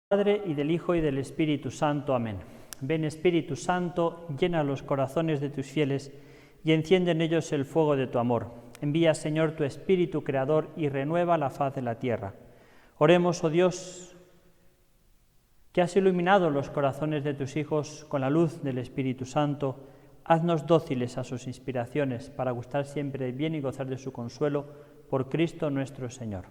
Padre, y del Hijo, y del Espíritu Santo. Amén. Ven, Espíritu Santo, llena los corazones de tus fieles y enciende en ellos el fuego de tu amor. Envía, Señor, tu Espíritu Creador y renueva la faz de la tierra. Oremos, oh Dios, que has iluminado los corazones de tus hijos con la luz del Espíritu Santo. Haznos dóciles a sus inspiraciones para gustar siempre del bien y gozar de su consuelo, por Cristo nuestro Señor.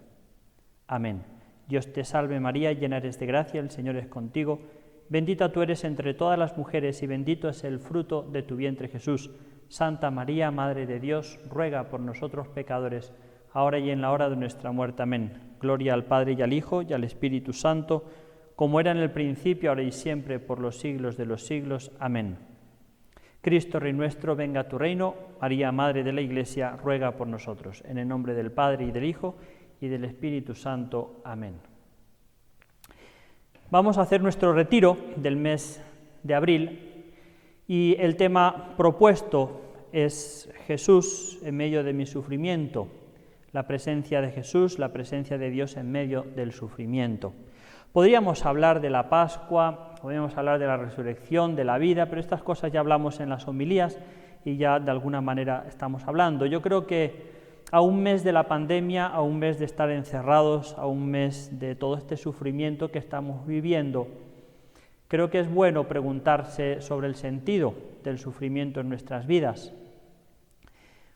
Amén. Dios te salve María, llena eres de gracia, el Señor es contigo. Bendita tú eres entre todas las mujeres y bendito es el fruto de tu vientre Jesús. Santa María, Madre de Dios, ruega por nosotros pecadores, ahora y en la hora de nuestra muerte. Amén. Gloria al Padre y al Hijo y al Espíritu Santo, como era en el principio, ahora y siempre, por los siglos de los siglos. Amén. Cristo Rey nuestro, venga a tu reino. María, Madre de la Iglesia, ruega por nosotros. En el nombre del Padre y del Hijo y del Espíritu Santo. Amén. Vamos a hacer nuestro retiro del mes de abril y el tema propuesto es Jesús en medio de mi sufrimiento, la presencia de Jesús, la presencia de Dios en medio del sufrimiento. Podríamos hablar de la Pascua, podríamos hablar de la resurrección, de la vida, pero estas cosas ya hablamos en las homilías y ya de alguna manera estamos hablando. Yo creo que a un mes de la pandemia, a un mes de estar encerrados, a un mes de todo este sufrimiento que estamos viviendo, creo que es bueno preguntarse sobre el sentido del sufrimiento en nuestras vidas.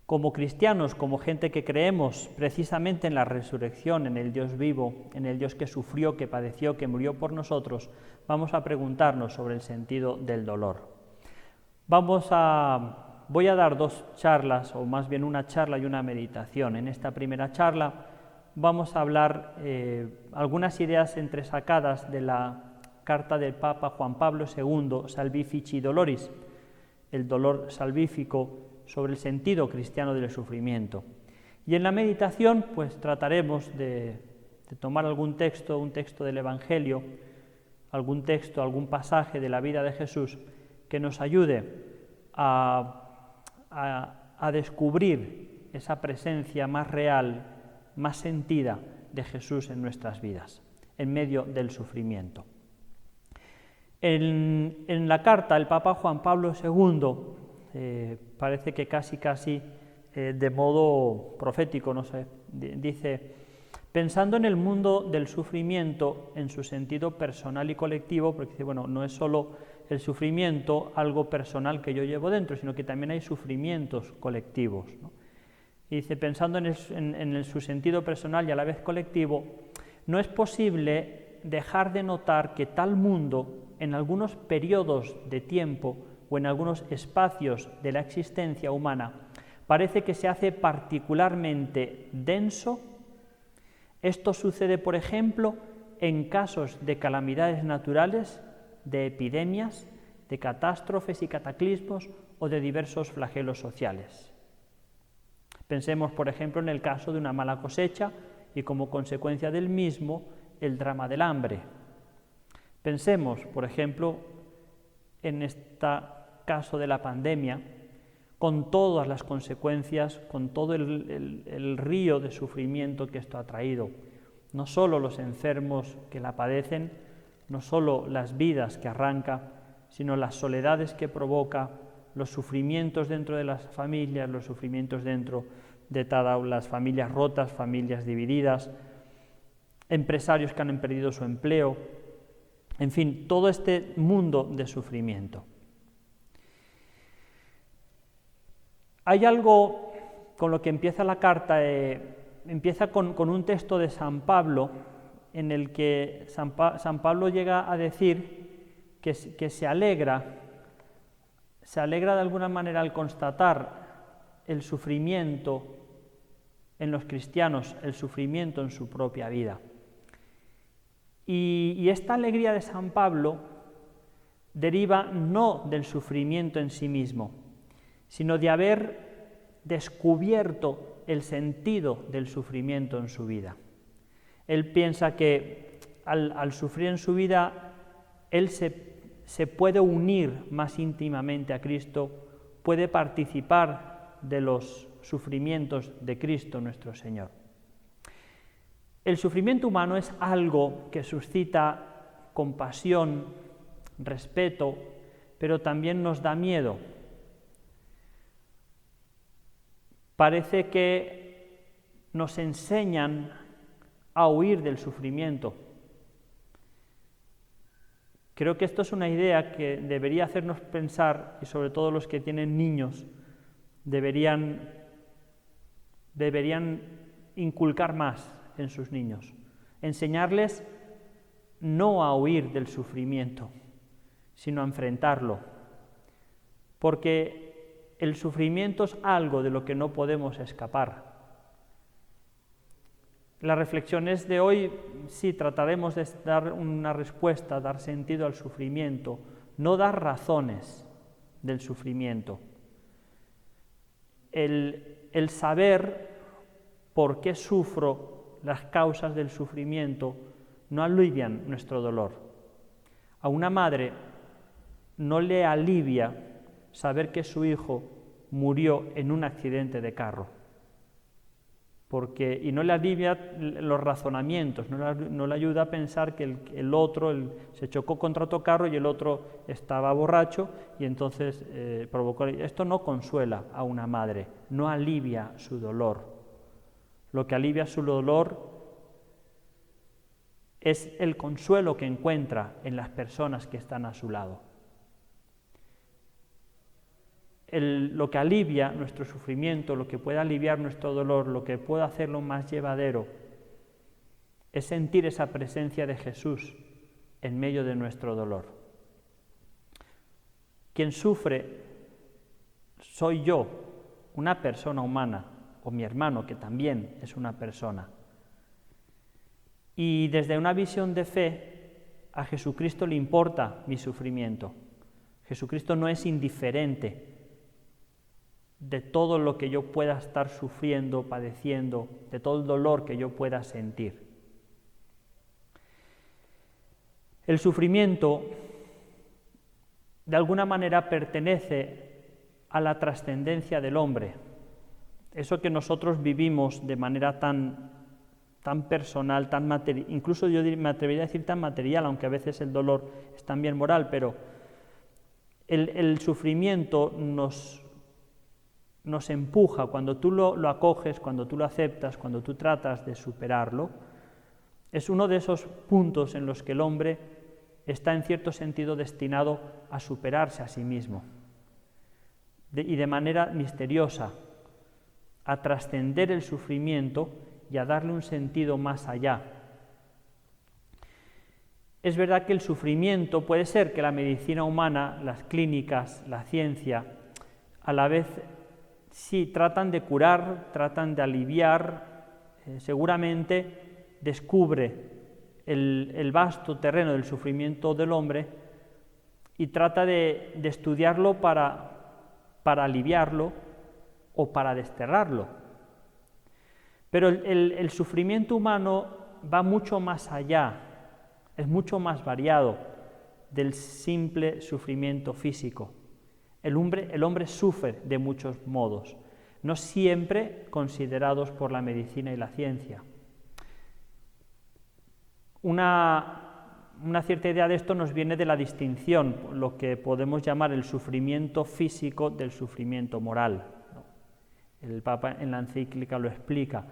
Como cristianos, como gente que creemos precisamente en la resurrección, en el Dios vivo, en el Dios que sufrió, que padeció, que murió por nosotros, vamos a preguntarnos sobre el sentido del dolor. Voy a dar dos charlas, o más bien una charla y una meditación. En esta primera charla vamos a hablar algunas ideas entresacadas de la carta del Papa Juan Pablo II, Salvifici Doloris, el dolor salvífico, sobre el sentido cristiano del sufrimiento. Y en la meditación pues trataremos de tomar algún texto, un texto del Evangelio, algún texto, algún pasaje de la vida de Jesús que nos ayude a descubrir esa presencia más real, más sentida de Jesús en nuestras vidas, en medio del sufrimiento. En la carta, el Papa Juan Pablo II, parece que casi de modo profético, no sé, dice: pensando en el mundo del sufrimiento en su sentido personal y colectivo, porque dice, bueno, no es solo el sufrimiento algo personal que yo llevo dentro, sino que también hay sufrimientos colectivos, ¿no? Y dice, pensando en su sentido personal y a la vez colectivo, no es posible dejar de notar que tal mundo, en algunos periodos de tiempo o en algunos espacios de la existencia humana, parece que se hace particularmente denso. Esto sucede, por ejemplo, en casos de calamidades naturales, de epidemias, de catástrofes y cataclismos o de diversos flagelos sociales. Pensemos, por ejemplo, en el caso de una mala cosecha y como consecuencia del mismo, el drama del hambre. Pensemos, por ejemplo, en este caso de la pandemia, con todas las consecuencias, con todo el río de sufrimiento que esto ha traído. No solo los enfermos que la padecen, no solo las vidas que arranca, sino las soledades que provoca, los sufrimientos dentro de las familias, los sufrimientos dentro de todas las familias rotas, familias divididas, empresarios que han perdido su empleo, en fin, todo este mundo de sufrimiento. Hay algo con lo que empieza la carta, empieza con un texto de San Pablo, en el que San Pablo llega a decir que se alegra de alguna manera al constatar el sufrimiento en los cristianos, el sufrimiento en su propia vida. Y esta alegría de San Pablo deriva no del sufrimiento en sí mismo, sino de haber descubierto el sentido del sufrimiento en su vida. Él piensa que al sufrir en su vida, él se puede unir más íntimamente a Cristo, puede participar de los sufrimientos de Cristo nuestro Señor. El sufrimiento humano es algo que suscita compasión, respeto, pero también nos da miedo. Parece que nos enseñan a huir del sufrimiento. Creo que esto es una idea que debería hacernos pensar, y sobre todo los que tienen niños, deberían inculcar más en sus niños. Enseñarles no a huir del sufrimiento, sino a enfrentarlo. Porque el sufrimiento es algo de lo que no podemos escapar. Las reflexiones de hoy sí trataremos de dar una respuesta, dar sentido al sufrimiento, no dar razones del sufrimiento. El saber por qué sufro, las causas del sufrimiento, no alivian nuestro dolor. A una madre no le alivia saber que su hijo murió en un accidente de carro. Y no le alivia los razonamientos, no le ayuda a pensar que el otro se chocó contra otro carro y el otro estaba borracho y entonces provocó. Esto no consuela a una madre, no alivia su dolor. Lo que alivia su dolor es el consuelo que encuentra en las personas que están a su lado. Lo que alivia nuestro sufrimiento, lo que puede aliviar nuestro dolor, lo que puede hacerlo más llevadero, es sentir esa presencia de Jesús en medio de nuestro dolor. Quien sufre soy yo, una persona humana, o mi hermano, que también es una persona. Y desde una visión de fe, a Jesucristo le importa mi sufrimiento. Jesucristo no es indiferente de todo lo que yo pueda estar sufriendo, padeciendo, de todo el dolor que yo pueda sentir. El sufrimiento, de alguna manera, pertenece a la trascendencia del hombre. Eso que nosotros vivimos de manera tan personal, tan material, incluso yo me atrevería a decir tan material, aunque a veces el dolor es también moral, pero el sufrimiento nos empuja, cuando tú lo acoges, cuando tú lo aceptas, cuando tú tratas de superarlo, es uno de esos puntos en los que el hombre está en cierto sentido destinado a superarse a sí mismo y de manera misteriosa, a trascender el sufrimiento y a darle un sentido más allá. Es verdad que el sufrimiento puede ser que la medicina humana, las clínicas, la ciencia, a la vez sí tratan de curar, tratan de aliviar, seguramente descubre el vasto terreno del sufrimiento del hombre y trata de estudiarlo para aliviarlo o para desterrarlo. Pero el sufrimiento humano va mucho más allá, es mucho más variado del simple sufrimiento físico. El hombre sufre de muchos modos, no siempre considerados por la medicina y la ciencia. Una cierta idea de esto nos viene de la distinción, lo que podemos llamar el sufrimiento físico del sufrimiento moral. El Papa en la encíclica lo explica.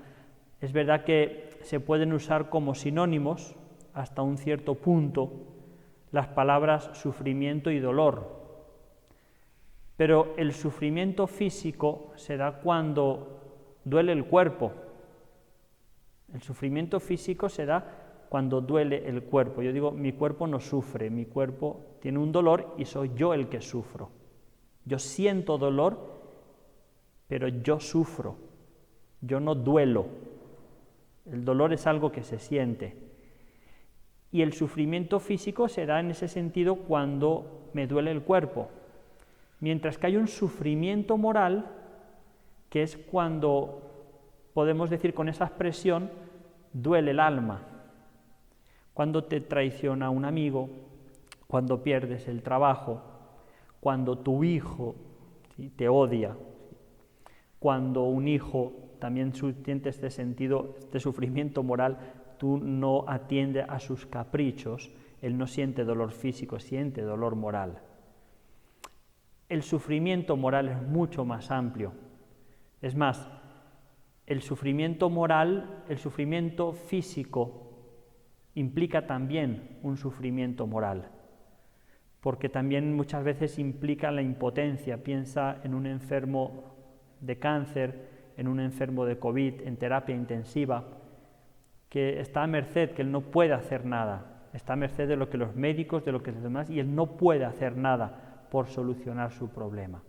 Es verdad que se pueden usar como sinónimos, hasta un cierto punto, las palabras sufrimiento y dolor. Pero el sufrimiento físico se da cuando duele el cuerpo. El sufrimiento físico se da cuando duele el cuerpo. Yo digo, mi cuerpo no sufre, mi cuerpo tiene un dolor y soy yo el que sufro. Yo siento dolor, pero yo sufro, yo no duelo. El dolor es algo que se siente. Y el sufrimiento físico se da en ese sentido cuando me duele el cuerpo. Mientras que hay un sufrimiento moral, que es cuando, podemos decir con esa expresión, duele el alma. Cuando te traiciona un amigo, cuando pierdes el trabajo, cuando tu hijo te odia, cuando un hijo también siente este sentido, este sufrimiento moral, tú no atiendes a sus caprichos, Él no siente dolor físico, siente dolor moral. El sufrimiento moral es mucho más amplio. Es más, el sufrimiento moral, el sufrimiento físico, implica también un sufrimiento moral, porque también muchas veces implica la impotencia. Piensa en un enfermo de cáncer, en un enfermo de COVID, en terapia intensiva, que está a merced, que él no puede hacer nada, está a merced de lo que los médicos, de lo que los demás, y él no puede hacer nada por solucionar su problema.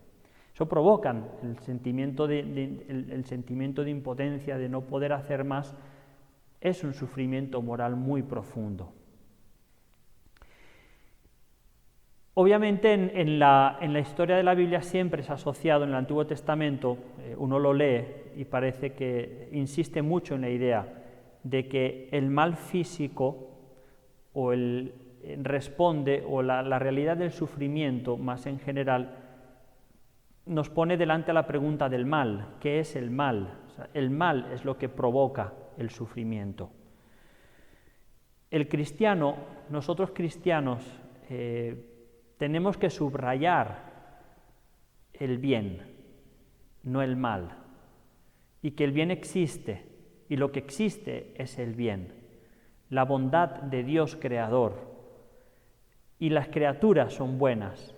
Eso provoca el sentimiento de impotencia, de no poder hacer más. Es un sufrimiento moral muy profundo. Obviamente en la historia de la Biblia siempre es asociado, en el Antiguo Testamento, uno lo lee y parece que insiste mucho en la idea de que el mal físico o responde, o la realidad del sufrimiento más en general, nos pone delante la pregunta del mal. ¿Qué es el mal? O sea, el mal es lo que provoca el sufrimiento. El cristiano, nosotros cristianos, tenemos que subrayar el bien, no el mal, y que el bien existe, y lo que existe es el bien, la bondad de Dios creador, y las criaturas son buenas,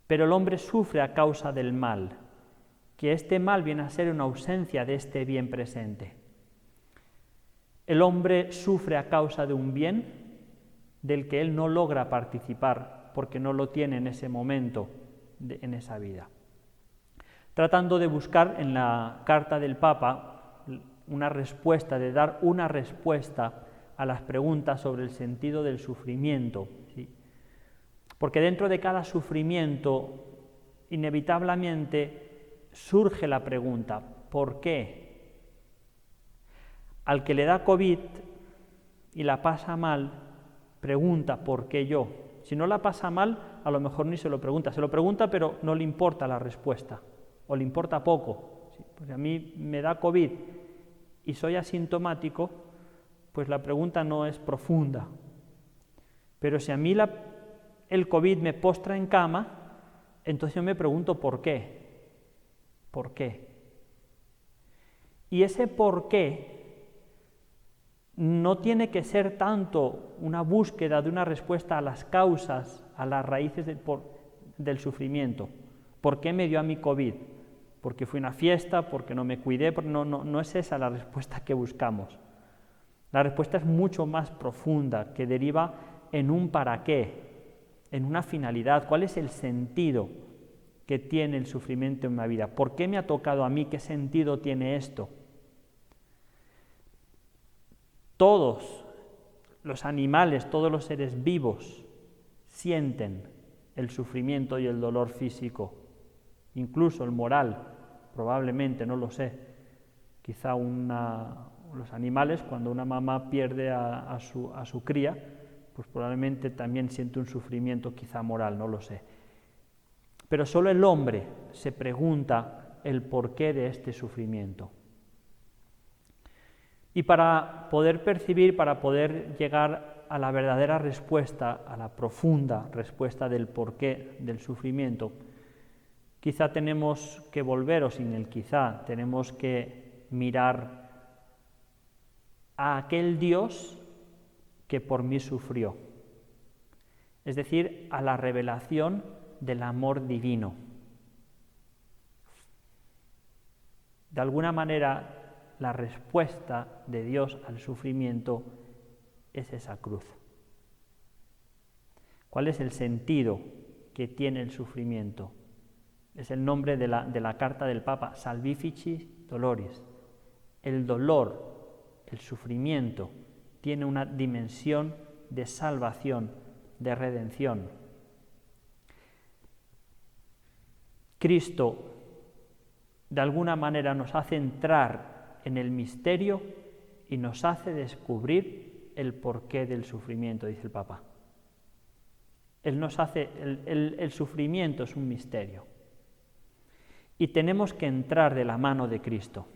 pero el hombre sufre a causa del mal, que este mal viene a ser una ausencia de este bien presente. El hombre sufre a causa de un bien del que él no logra participar porque no lo tiene en ese momento, en esa vida. Tratando de buscar en la carta del Papa una respuesta, de dar una respuesta a las preguntas sobre el sentido del sufrimiento, ¿sí? Porque dentro de cada sufrimiento, inevitablemente surge la pregunta, ¿por qué? Al que le da COVID y la pasa mal, pregunta, ¿por qué yo? Si no la pasa mal, a lo mejor ni se lo pregunta, pero no le importa la respuesta, o le importa poco. ¿Sí? Porque a mí me da COVID y soy asintomático, pues la pregunta no es profunda. Pero si a mí el COVID me postra en cama, entonces yo me pregunto ¿por qué? ¿Por qué? Y ese por qué no tiene que ser tanto una búsqueda de una respuesta a las causas, a las raíces del sufrimiento. ¿Por qué me dio a mí COVID? ¿Porque fue una fiesta? ¿Porque no me cuidé? No es esa la respuesta que buscamos. La respuesta es mucho más profunda, que deriva en un para qué, en una finalidad. ¿Cuál es el sentido que tiene el sufrimiento en mi vida? ¿Por qué me ha tocado a mí? ¿Qué sentido tiene esto? Todos los animales, todos los seres vivos sienten el sufrimiento y el dolor físico, incluso el moral, probablemente, no lo sé. Quizá los animales, cuando una mamá pierde a su cría, pues probablemente también siente un sufrimiento quizá moral, no lo sé. Pero solo el hombre se pregunta el porqué de este sufrimiento. Y para poder percibir, para poder llegar a la verdadera respuesta, a la profunda respuesta del porqué del sufrimiento, quizá tenemos que volver, o sin el quizá, tenemos que mirar a aquel Dios que por mí sufrió, es decir, a la revelación del amor divino. De alguna manera, la respuesta de Dios al sufrimiento es esa cruz. ¿Cuál es el sentido que tiene el sufrimiento? Es el nombre de la carta del Papa, Salvifici Doloris. El dolor, el sufrimiento, tiene una dimensión de salvación, de redención. Cristo, de alguna manera, nos hace entrar en el misterio y nos hace descubrir el porqué del sufrimiento, dice el Papa. Él nos hace, el sufrimiento es un misterio. Y tenemos que entrar de la mano de Cristo.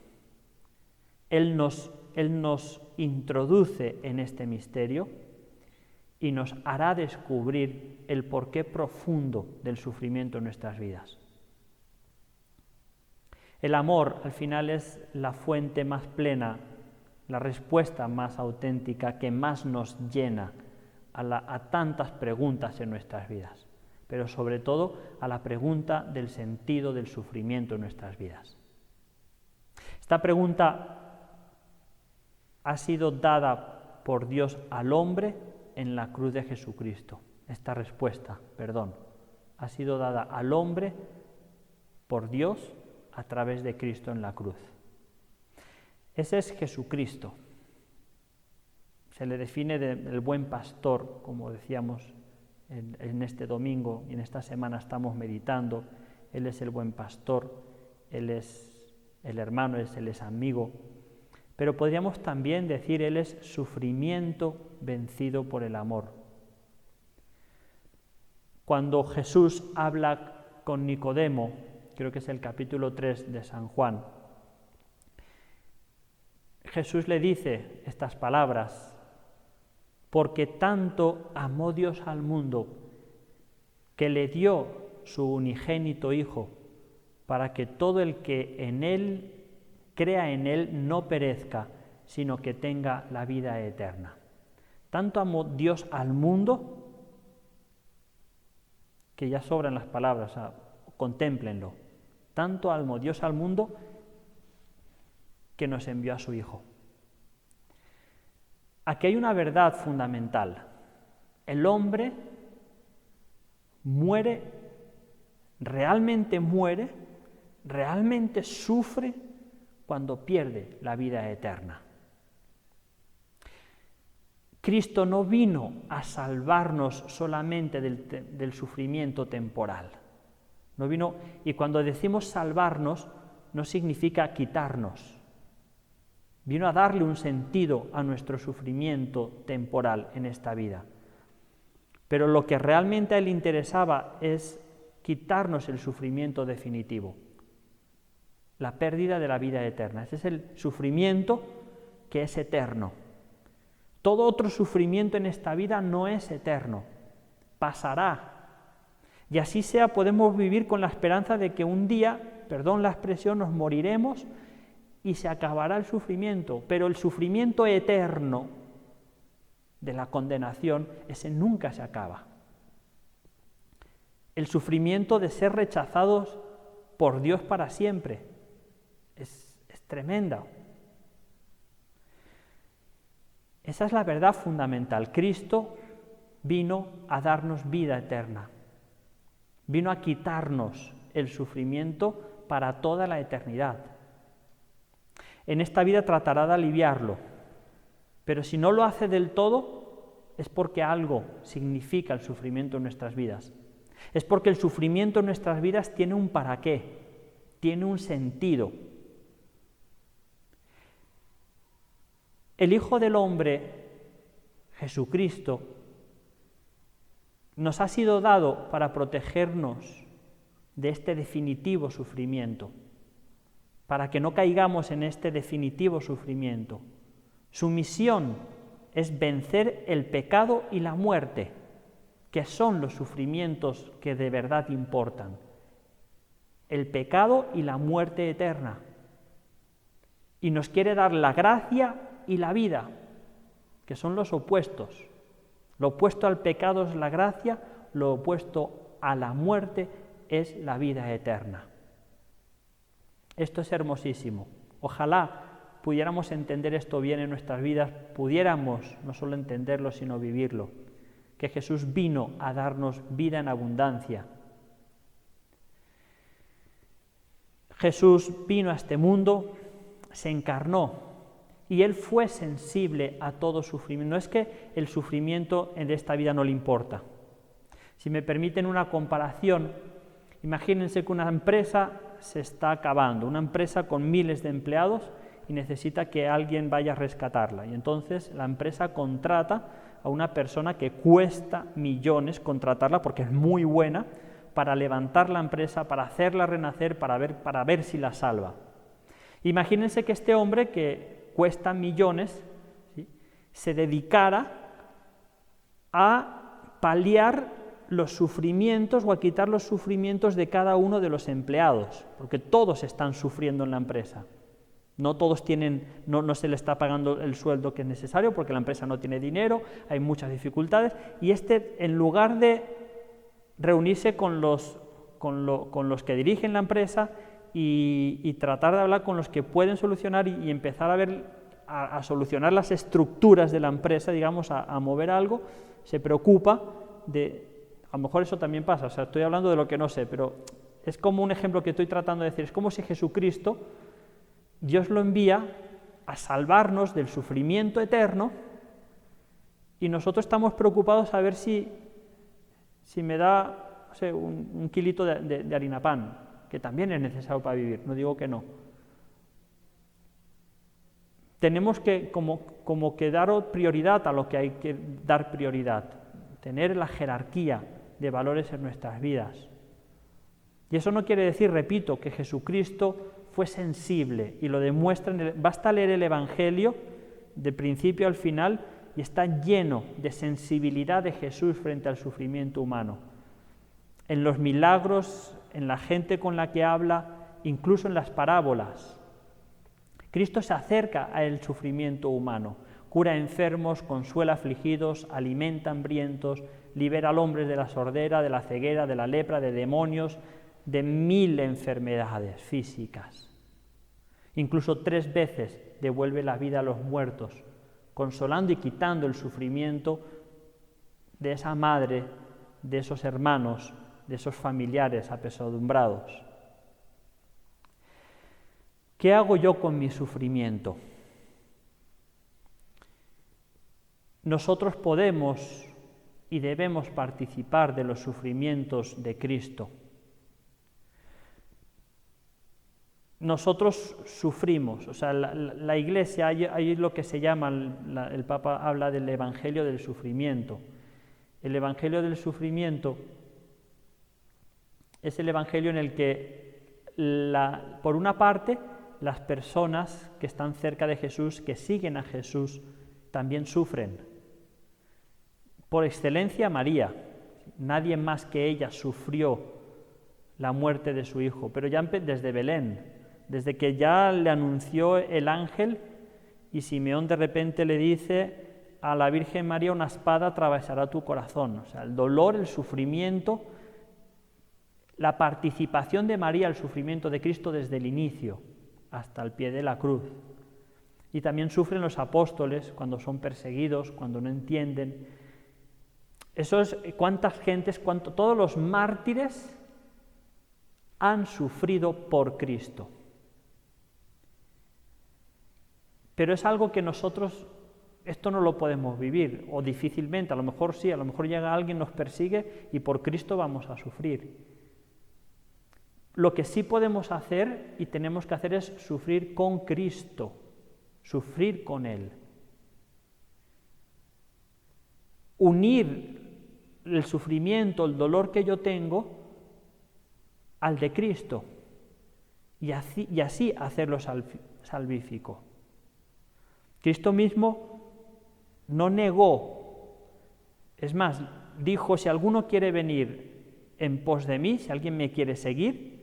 Él nos introduce en este misterio y nos hará descubrir el porqué profundo del sufrimiento en nuestras vidas. El amor, al final, es la fuente más plena, la respuesta más auténtica que más nos llena a tantas preguntas en nuestras vidas, pero sobre todo a la pregunta del sentido del sufrimiento en nuestras vidas. Esta pregunta ha sido dada por Dios al hombre en la cruz de Jesucristo. Esta respuesta, ha sido dada al hombre por Dios a través de Cristo en la cruz. Ese es Jesucristo. Se le define el buen pastor, como decíamos en este domingo y en esta semana estamos meditando. Él es el buen pastor, Él es el hermano, Él es amigo. Pero podríamos también decir, Él es sufrimiento vencido por el amor. Cuando Jesús habla con Nicodemo, creo que es el capítulo 3 de San Juan, Jesús le dice estas palabras: porque tanto amó Dios al mundo, que le dio su unigénito Hijo, para que todo el que en Él crea en Él no perezca, sino que tenga la vida eterna. Tanto amó Dios al mundo, que ya sobran las palabras, contémplenlo. Tanto amó Dios al mundo que nos envió a su Hijo. Aquí hay una verdad fundamental. El hombre muere, realmente sufre cuando pierde la vida eterna. Cristo no vino a salvarnos solamente del sufrimiento temporal. No vino, y cuando decimos salvarnos, no significa quitarnos. Vino a darle un sentido a nuestro sufrimiento temporal en esta vida. Pero lo que realmente a Él interesaba es quitarnos el sufrimiento definitivo, la pérdida de la vida eterna. Ese es el sufrimiento que es eterno. Todo otro sufrimiento en esta vida no es eterno, pasará. Y así sea, podemos vivir con la esperanza de que un día, perdón la expresión, nos moriremos y se acabará el sufrimiento, pero el sufrimiento eterno de la condenación, ese nunca se acaba. El sufrimiento de ser rechazados por Dios para siempre es tremenda. Esa es la verdad fundamental. Cristo vino a darnos vida eterna, vino a quitarnos el sufrimiento para toda la eternidad. En esta vida tratará de aliviarlo, pero si no lo hace del todo, es porque algo significa el sufrimiento en nuestras vidas. Es porque el sufrimiento en nuestras vidas tiene un para qué, tiene un sentido. El Hijo del Hombre, Jesucristo, nos ha sido dado para protegernos de este definitivo sufrimiento, para que no caigamos en este definitivo sufrimiento. Su misión es vencer el pecado y la muerte, que son los sufrimientos que de verdad importan. El pecado y la muerte eterna. Y nos quiere dar la gracia y la vida, que son los opuestos. Lo opuesto al pecado es la gracia, lo opuesto a la muerte es la vida eterna. Esto es hermosísimo. Ojalá pudiéramos entender esto bien en nuestras vidas, pudiéramos no solo entenderlo, sino vivirlo. Que Jesús vino a darnos vida en abundancia. Jesús vino a este mundo, se encarnó y Él fue sensible a todo sufrimiento. No es que el sufrimiento en esta vida no le importa. Si me permiten una comparación, imagínense que una empresa se está acabando, una empresa con miles de empleados y necesita que alguien vaya a rescatarla. Y entonces la empresa contrata a una persona que cuesta millones contratarla porque es muy buena para levantar la empresa, para hacerla renacer, para ver si la salva. Imagínense que este hombre que cuesta millones, ¿sí?, se dedicara a paliar los sufrimientos o a quitar los sufrimientos de cada uno de los empleados, porque todos están sufriendo en la empresa. No todos tienen, no se le está pagando el sueldo que es necesario porque la empresa no tiene dinero, hay muchas dificultades, y en lugar de reunirse con los que dirigen la empresa y tratar de hablar con los que pueden solucionar y empezar a solucionar las estructuras de la empresa, digamos, a mover algo, se preocupa de... A lo mejor eso también pasa, o sea, estoy hablando de lo que no sé, pero es como un ejemplo que estoy tratando de decir, es como si Jesucristo, Dios lo envía a salvarnos del sufrimiento eterno y nosotros estamos preocupados a ver si me da, no sé, un kilito de harina pan, que también es necesario para vivir, no digo que no. Tenemos que como que dar prioridad a lo que hay que dar prioridad, tener la jerarquía de valores en nuestras vidas. Y eso no quiere decir, repito, que Jesucristo fue sensible y lo demuestra, basta leer el Evangelio de principio al final y está lleno de sensibilidad de Jesús frente al sufrimiento humano. En los milagros, en la gente con la que habla, incluso en las parábolas. Cristo se acerca al sufrimiento humano, cura enfermos, consuela afligidos, alimenta hambrientos, libera al hombre de la sordera, de la ceguera, de la lepra, de demonios, de 1000 enfermedades físicas. Incluso 3 veces devuelve la vida a los muertos, consolando y quitando el sufrimiento de esa madre, de esos hermanos, de esos familiares apesadumbrados. ¿Qué hago yo con mi sufrimiento? Nosotros podemos y debemos participar de los sufrimientos de Cristo. Nosotros sufrimos, o sea, la Iglesia, hay lo que se llama, el Papa habla del Evangelio del sufrimiento. El Evangelio del sufrimiento es el Evangelio en el que, por una parte, las personas que están cerca de Jesús, que siguen a Jesús, también sufren. Por excelencia, María. Nadie más que ella sufrió la muerte de su hijo, pero ya desde Belén, desde que ya le anunció el ángel y Simeón de repente le dice a la Virgen María, una espada atravesará tu corazón. O sea, el dolor, el sufrimiento, la participación de María al sufrimiento de Cristo desde el inicio hasta el pie de la cruz. Y también sufren los apóstoles cuando son perseguidos, cuando no entienden. Eso es cuántas gentes, todos los mártires han sufrido por Cristo. Pero es algo que nosotros, esto no lo podemos vivir, o difícilmente, a lo mejor sí, a lo mejor llega alguien, nos persigue y por Cristo vamos a sufrir. Lo que sí podemos hacer y tenemos que hacer es sufrir con Cristo, sufrir con Él. Unir el sufrimiento, el dolor que yo tengo al de Cristo y así hacerlo salvífico. Cristo mismo no negó, es más, dijo, si alguno quiere venir en pos de mí, si alguien me quiere seguir,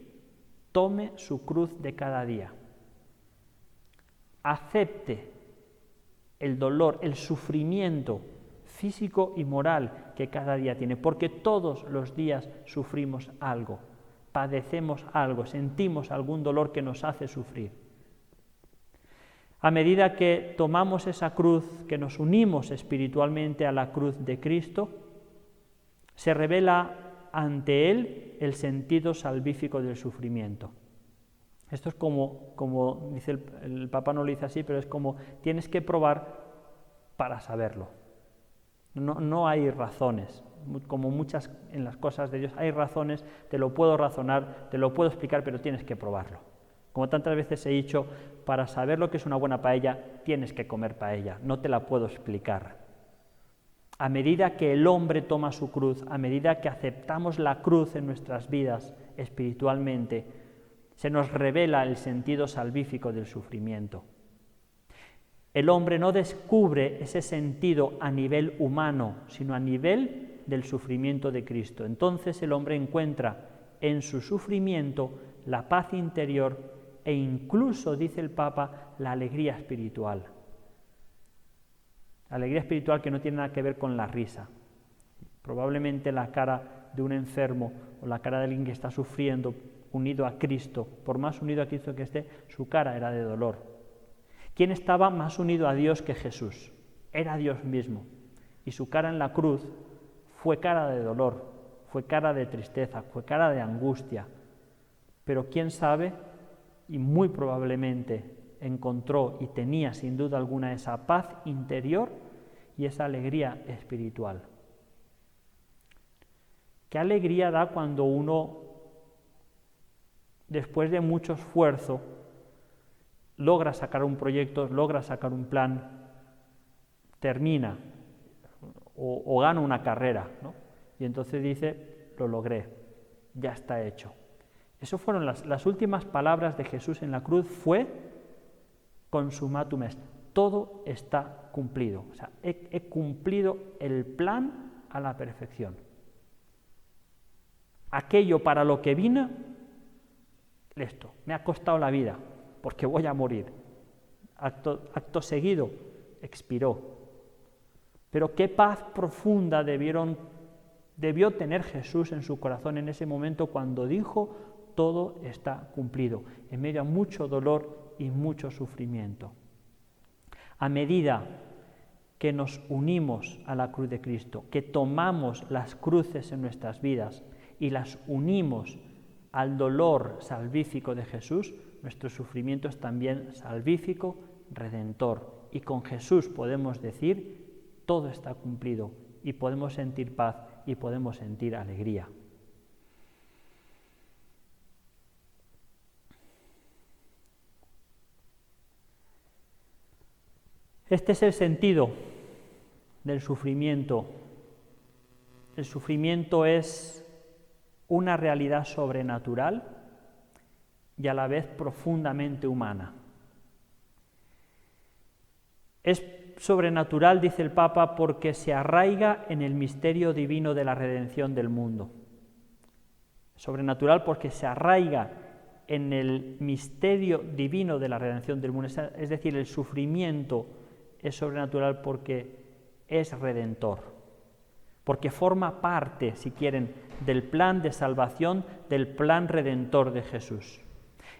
tome su cruz de cada día. Acepte el dolor, el sufrimiento físico y moral que cada día tiene, porque todos los días sufrimos algo, padecemos algo, sentimos algún dolor que nos hace sufrir. A medida que tomamos esa cruz, que nos unimos espiritualmente a la cruz de Cristo, se revela ante Él el sentido salvífico del sufrimiento. Esto es como dice el Papa, no lo dice así, pero es como tienes que probar para saberlo. No hay razones, como muchas en las cosas de Dios, hay razones, te lo puedo razonar, te lo puedo explicar, pero tienes que probarlo. Como tantas veces he dicho, para saber lo que es una buena paella, tienes que comer paella, no te la puedo explicar. A medida que el hombre toma su cruz, a medida que aceptamos la cruz en nuestras vidas espiritualmente, se nos revela el sentido salvífico del sufrimiento. El hombre no descubre ese sentido a nivel humano, sino a nivel del sufrimiento de Cristo. Entonces el hombre encuentra en su sufrimiento la paz interior e incluso, dice el Papa, la alegría espiritual. Alegría espiritual que no tiene nada que ver con la risa. Probablemente la cara de un enfermo o la cara de alguien que está sufriendo unido a Cristo, por más unido a Cristo que esté, su cara era de dolor. ¿Quién estaba más unido a Dios que Jesús? Era Dios mismo. Y su cara en la cruz fue cara de dolor, fue cara de tristeza, fue cara de angustia. Pero quién sabe, y muy probablemente encontró y tenía sin duda alguna esa paz interior y esa alegría espiritual. Qué alegría da cuando uno, después de mucho esfuerzo, logra sacar un proyecto, logra sacar un plan, termina o gana una carrera, ¿no? Y entonces dice, lo logré, ya está hecho. Eso fueron las últimas palabras de Jesús en la cruz, fue consumatum est, todo está cumplido. O sea, he cumplido el plan a la perfección. Aquello para lo que vine, esto, me ha costado la vida, porque voy a morir. Acto seguido, expiró. Pero qué paz profunda debió tener Jesús en su corazón en ese momento cuando dijo, todo está cumplido, en medio a mucho dolor y mucho sufrimiento. A medida que nos unimos a la cruz de Cristo, que tomamos las cruces en nuestras vidas y las unimos al dolor salvífico de Jesús, nuestro sufrimiento es también salvífico, redentor. Y con Jesús podemos decir, todo está cumplido, y podemos sentir paz y podemos sentir alegría. Este es el sentido del sufrimiento. El sufrimiento es una realidad sobrenatural y a la vez profundamente humana. Es sobrenatural, dice el Papa, porque se arraiga en el misterio divino de la redención del mundo. Sobrenatural porque se arraiga en el misterio divino de la redención del mundo. Es decir, el sufrimiento es sobrenatural porque es redentor, porque forma parte, si quieren, del plan de salvación, del plan redentor de Jesús.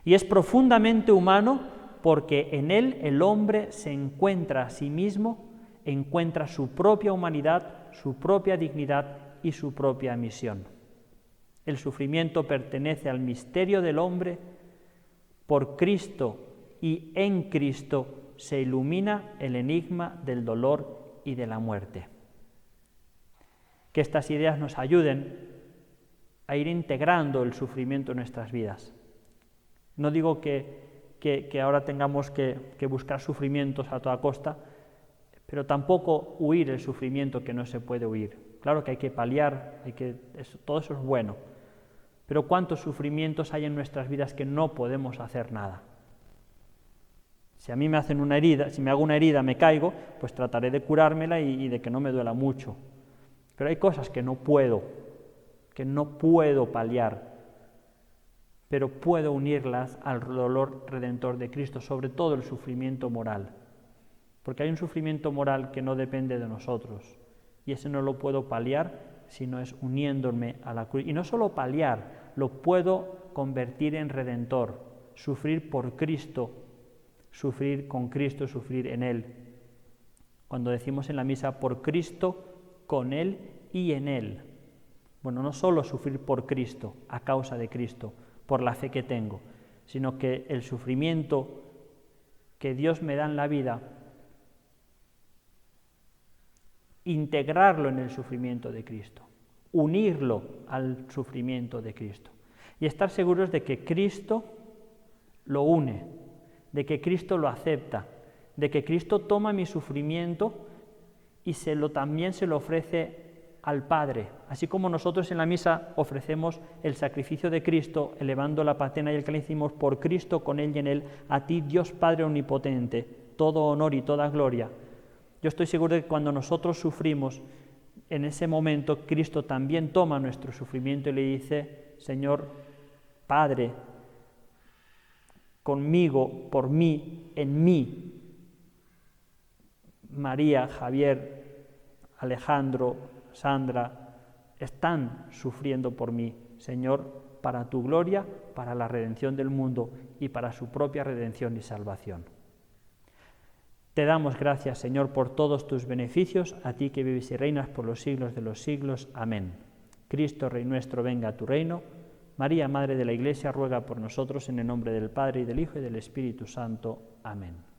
Y es profundamente humano porque en él el hombre se encuentra a sí mismo, encuentra su propia humanidad, su propia dignidad y su propia misión. El sufrimiento pertenece al misterio del hombre. Por Cristo y en Cristo se ilumina el enigma del dolor y de la muerte. Que estas ideas nos ayuden a ir integrando el sufrimiento en nuestras vidas. No digo que ahora tengamos que buscar sufrimientos a toda costa, pero tampoco huir el sufrimiento que no se puede huir. Claro que hay que paliar, todo eso es bueno, pero ¿cuántos sufrimientos hay en nuestras vidas que no podemos hacer nada? Si a mí me hacen una herida, si me hago una herida, me caigo, pues trataré de curármela y de que no me duela mucho. Pero hay cosas que no puedo paliar, pero puedo unirlas al dolor redentor de Cristo, sobre todo el sufrimiento moral. Porque hay un sufrimiento moral que no depende de nosotros, y ese no lo puedo paliar, sino es uniéndome a la cruz. Y no solo paliar, lo puedo convertir en redentor, sufrir por Cristo, sufrir con Cristo, sufrir en Él. Cuando decimos en la misa, por Cristo, con Él y en Él. Bueno, no solo sufrir por Cristo, a causa de Cristo, por la fe que tengo, sino que el sufrimiento que Dios me da en la vida, integrarlo en el sufrimiento de Cristo, unirlo al sufrimiento de Cristo y estar seguros de que Cristo lo une, de que Cristo lo acepta, de que Cristo toma mi sufrimiento y también se lo ofrece al Padre, así como nosotros en la misa ofrecemos el sacrificio de Cristo, elevando la patena y el cáliz, decimos por Cristo, con Él y en Él, a ti Dios Padre omnipotente, todo honor y toda gloria. Yo estoy seguro de que cuando nosotros sufrimos, en ese momento Cristo también toma nuestro sufrimiento y le dice: Señor, Padre, conmigo, por mí, en mí, María, Javier, Alejandro, Sandra, están sufriendo por mí, Señor, para tu gloria, para la redención del mundo y para su propia redención y salvación. Te damos gracias, Señor, por todos tus beneficios, a ti que vives y reinas por los siglos de los siglos. Amén. Cristo, Rey nuestro, venga a tu reino. María, Madre de la Iglesia, ruega por nosotros en el nombre del Padre, y del Hijo, y del Espíritu Santo. Amén.